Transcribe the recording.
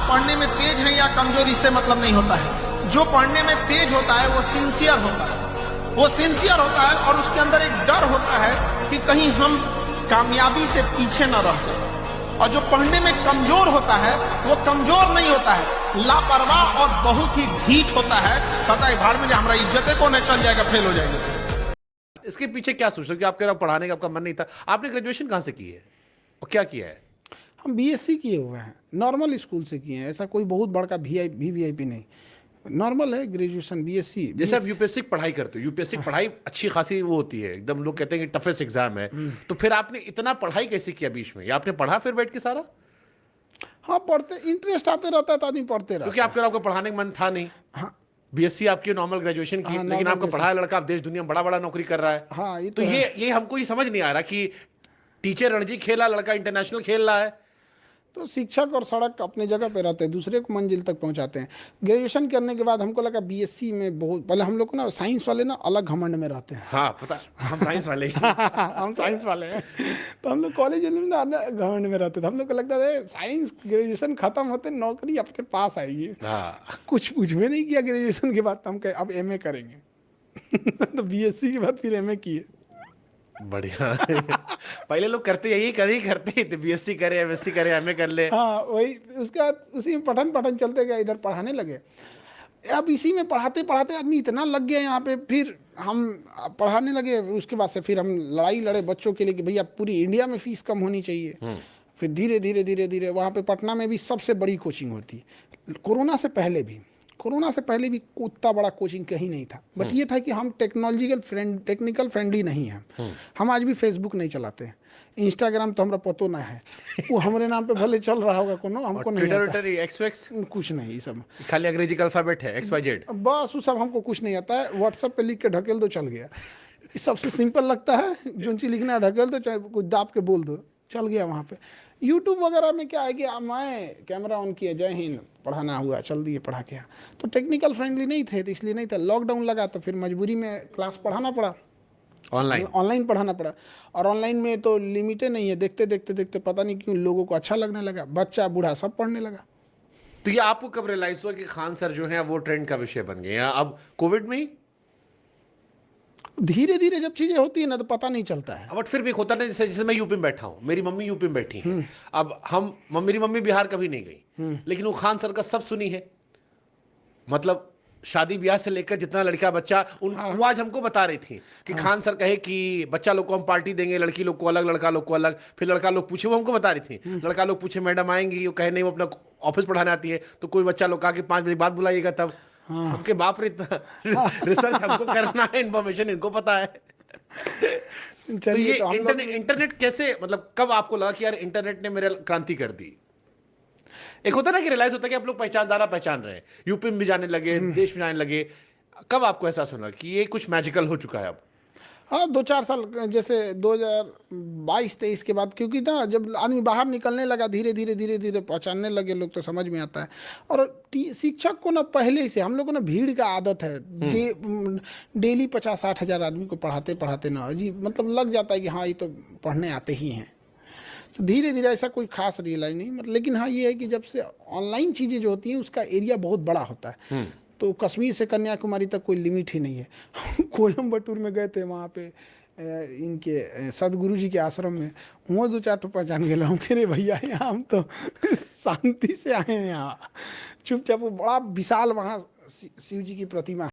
पढ़ने में तेज हैं या कमजोर इससे मतलब नहीं होता है। जो पढ़ने में तेज होता है वो सिंसियर होता है, वो सिंसियर होता है और उसके अंदर एक डर होता है कि कहीं हम कामयाबी से पीछे न रह जाए। और जो पढ़ने में कमजोर होता है वो कमजोर नहीं होता है, लापरवाह और बहुत ही ढीठ होता है। पता है भाड़ में हमारा इज्जत को नहीं चल जाएगा, फेल हो जाएंगे। इसके पीछे क्या सोचते हो कि आपके पढ़ाने का आपका मन नहीं था? आपने ग्रेजुएशन कहाँ से की है और क्या किया है? हम बीएससी किए हुए हैं, नॉर्मल स्कूल से किए हैं, ऐसा कोई बहुत बड़का वीवीआईपी नहीं, नॉर्मल है ग्रेजुएशन बीएससी। जैसे आप यूपीएससी की पढ़ाई करते हो, यूपीएससी की पढ़ाई अच्छी खासी वो होती है एकदम, लोग कहते हैं कि टफेस्ट एग्जाम है, तो फिर आपने इतना पढ़ाई कैसे किया बीच में, या आपने पढ़ा फिर बैठ के सारा? हाँ पढ़ते, इंटरेस्ट आते रहता है तो आदमी पढ़ते रहता है। क्योंकि आपका पढ़ाने का मन था नहीं। हाँ बीएससी आपकी नॉर्मल ग्रेजुएशन की, हाँ, लेकिन आपका पढ़ा लड़का अब देश दुनिया में बड़ा बड़ा नौकरी कर रहा है। हाँ ये तो ये हमको ही समझ नहीं आ रहा कि टीचर रणजी खेला, लड़का इंटरनेशनल खेल रहा है। तो शिक्षक और सड़क अपने जगह पे रहते हैं, दूसरे को मंजिल तक पहुंचाते हैं। ग्रेजुएशन करने के बाद हमको लगा बीएससी में बहुत, पहले हम लोग को ना साइंस वाले ना अलग घमंड में रहते हैं। हाँ पता, हम साइंस वाले ही हम साइंस वाले हैं, तो हम लोग कॉलेज में ना घमंड में रहते थे। हम लोग को लगता था साइंस ग्रेजुएशन खत्म होते नौकरी आपके पास आएगी। हाँ। कुछ पूछवे नहीं किया ग्रेजुएशन के बाद, तो हम कहे अब एमए करेंगे। तो बीएससी के बाद फिर एमए किए। बढ़िया। पहले लोग करते यही करते ही थे, बीएससी करे, एमएससी करे, एमए कर ले। हाँ वही, उसके बाद उसी में पठन चलते गए, इधर पढ़ाने लगे। अब इसी में पढ़ाते पढ़ाते आदमी इतना लग गया यहाँ पे, फिर हम पढ़ाने लगे। उसके बाद से फिर हम लड़ाई लड़े बच्चों के लिए कि भैया पूरी इंडिया में फीस कम होनी चाहिए। फिर धीरे धीरे धीरे धीरे वहाँ पे पटना में भी सबसे बड़ी कोचिंग होती, कोरोना से पहले भी उतना बड़ा कोचिंग कहीं नहीं था। बट ये था कि हम टेक्निकल फ्रेंडली नहीं हैं। हम आज भी फेसबुक नहीं चलाते हैं, इंस्टाग्राम तो हमरा पतो ना है, वो हमारे नाम पे भले चल रहा होगा कोनो, हमको नहीं आता। ट्विटर कुछ नहीं, ये सब खाली अंग्रेजी का अल्फाबेट है, XYZ बस, वो सब हमको कुछ नहीं आता है। व्हाट्सएप पे लिख के ढकेल दो, चल गया। सबसे सिंपल लगता है, जो चीज़ लिखना है ढकेल दो, चाहे कुछ दाब के बोल दो, चल गया वहाँ पे। यूट्यूब वगैरह में क्या है कि मैं कैमरा ऑन किया, जय हिंद, पढ़ाना हुआ, चल दिए पढ़ा के। तो टेक्निकल फ्रेंडली नहीं थे, तो इसलिए नहीं था। लॉकडाउन लगा तो फिर मजबूरी में क्लास पढ़ाना पड़ा, ऑनलाइन पढ़ाना पड़ा। और ऑनलाइन में तो लिमिटेड नहीं है, देखते देखते देखते पता नहीं क्यों लोगों को अच्छा लगने लगा, बच्चा बूढ़ा सब पढ़ने लगा। तो ये आपको कब रियलाइज हुआ कि खान सर जो है वो ट्रेंड का विषय बन गए? अब कोविड में ही धीरे धीरे जब चीजें होती है ना तो पता नहीं चलता है। बट फिर भी होता नहीं, जैसे मैं यूपी में बैठा हूँ, मेरी मम्मी यूपी में बैठी है। अब मेरी मम्मी बिहार कभी नहीं गई, लेकिन वो खान सर का सब सुनी है। मतलब शादी ब्याह से लेकर जितना लड़का बच्चा वो आज हमको बता रही थी कि खान सर कहे कि बच्चा लोग को हम पार्टी देंगे, लड़की लोग को अलग, लड़का लोग को अलग। फिर लड़का लोग पूछे, वो हमको बता रही थी, लड़का लोग पूछे मैडम आएंगी, वो कहे नहीं वो अपना ऑफिस पढ़ाने आती है। तो कोई बच्चा लोग कहा कि 5 बजे बाद बुलाइएगा तब। हमके बाप रे, रिसर्च हमको करना है, इन्फॉर्मेशन इनको पता है। तो ये इंटरनेट कैसे, मतलब कब आपको लगा कि यार इंटरनेट ने मेरे क्रांति कर दी? एक होता ना कि रियलाइज होता है कि आप लोग पहचान रहे हैं, यूपी में भी जाने लगे, देश में जाने लगे। कब आपको एहसास होना कि ये कुछ मैजिकल हो चुका है अब? हाँ 2-4 साल, जैसे 2022-23 के बाद, क्योंकि ना जब आदमी बाहर निकलने लगा, धीरे धीरे पहचानने लगे लोग, तो समझ में आता है। और शिक्षक को ना पहले से हम लोग को ना भीड़ का आदत है, डेली 50-60 हज़ार आदमी को पढ़ाते ना जी, मतलब लग जाता है कि हाँ ये तो पढ़ने आते ही हैं। तो धीरे धीरे ऐसा कोई खास रियलाइज नहीं, मतलब। लेकिन हाँ ये है कि जब से ऑनलाइन चीज़ें जो होती हैं उसका एरिया बहुत बड़ा होता है। तो कश्मीर से कन्याकुमारी तक कोई लिमिट ही नहीं है। कोयम्बटूर में गए थे, वहाँ पे इनके सदगुरु जी के आश्रम में, वहाँ 2-4 तो पहचान गए हम, कह रहे भैया यहाँ हम तो शांति से आए हैं, यहाँ चुपचाप। वो बड़ा विशाल वहाँ शिव जी की प्रतिमा